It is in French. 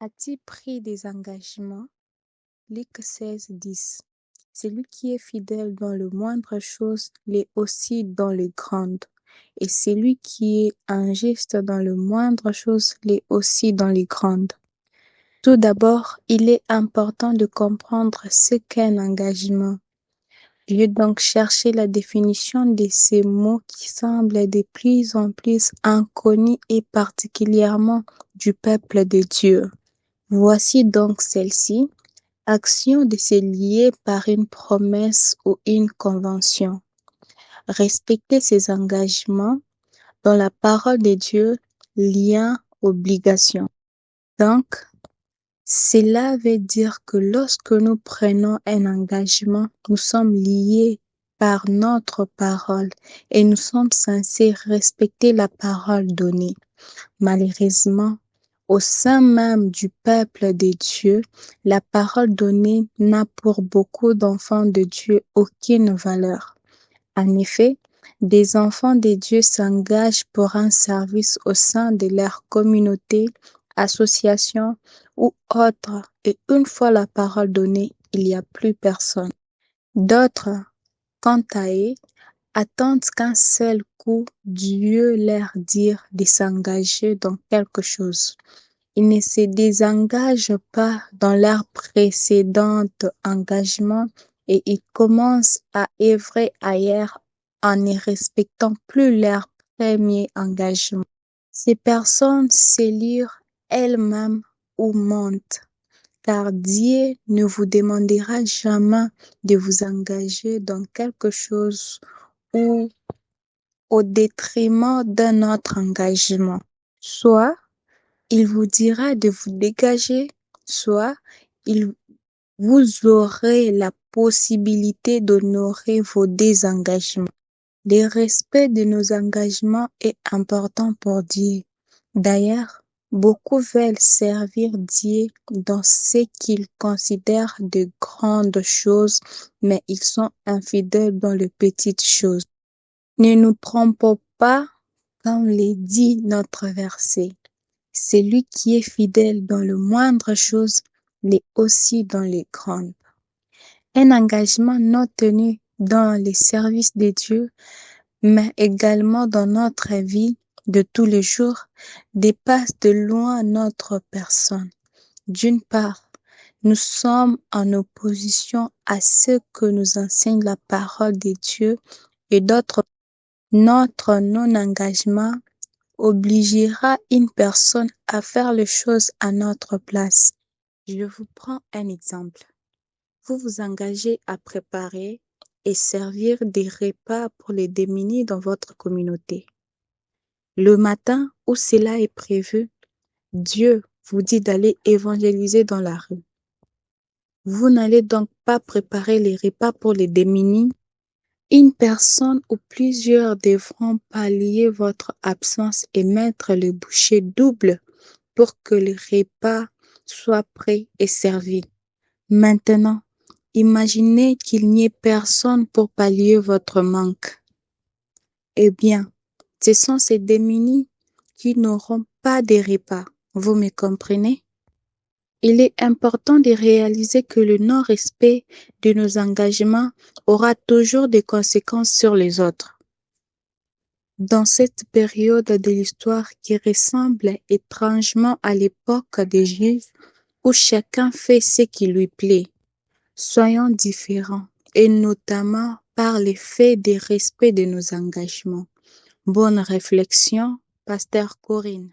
As-tu pris des engagements? Luc 16:10. Celui qui est fidèle dans le moindre chose l'est aussi dans les grandes. Et celui qui est injuste dans le moindre chose l'est aussi dans les grandes. Tout d'abord, il est important de comprendre ce qu'est un engagement. Je vais donc chercher la définition de ces mots qui semblent de plus en plus inconnus et particulièrement du peuple de Dieu. Voici donc celle-ci. Action de se lier par une promesse ou une convention. Respecter ses engagements dans la parole de Dieu, lien, obligation. Donc, cela veut dire que lorsque nous prenons un engagement, nous sommes liés par notre parole et nous sommes censés respecter la parole donnée. Malheureusement, au sein même du peuple de Dieu, la parole donnée n'a pour beaucoup d'enfants de Dieu aucune valeur. En effet, des enfants de Dieu s'engagent pour un service au sein de leur communauté, association ou autre, et une fois la parole donnée, il n'y a plus personne. D'autres, quant à eux, attendent qu'un seul coup Dieu leur dise de s'engager dans quelque chose. Ils ne se désengagent pas dans leur précédent engagement et ils commencent à œuvrer ailleurs en ne respectant plus leur premier engagement. Ces personnes s'élirent elles-mêmes ou mentent, car Dieu ne vous demandera jamais de vous engager dans quelque chose ou au détriment d'un autre engagement. Soit il vous dira de vous dégager, soit vous aurez la possibilité d'honorer vos désengagements. Le respect de nos engagements est important pour Dieu. D'ailleurs, beaucoup veulent servir Dieu dans ce qu'ils considèrent de grandes choses, mais ils sont infidèles dans les petites choses. Ne nous trompons pas, comme le dit notre verset. Celui qui est fidèle dans le moindre chose l'est aussi dans les grandes. Un engagement non tenu dans les services de Dieu, mais également dans notre vie de tous les jours, dépasse de loin notre personne. D'une part, nous sommes en opposition à ce que nous enseigne la parole de Dieu et d'autre part, notre non-engagement obligera une personne à faire les choses à notre place. Je vous prends un exemple. Vous vous engagez à préparer et servir des repas pour les démunis dans votre communauté. Le matin où cela est prévu, Dieu vous dit d'aller évangéliser dans la rue. Vous n'allez donc pas préparer les repas pour les démunis. Une personne ou plusieurs devront pallier votre absence et mettre le bouchée double pour que le repas soit prêt et servi. Maintenant, imaginez qu'il n'y ait personne pour pallier votre manque. Eh bien, ce sont ces démunis qui n'auront pas de repas. Vous me comprenez? Il est important de réaliser que le non-respect de nos engagements aura toujours des conséquences sur les autres. Dans cette période de l'histoire qui ressemble étrangement à l'époque des Juifs, où chacun fait ce qui lui plaît, soyons différents, et notamment par l'effet de respect de nos engagements. Bonne réflexion, Pasteur Corinne.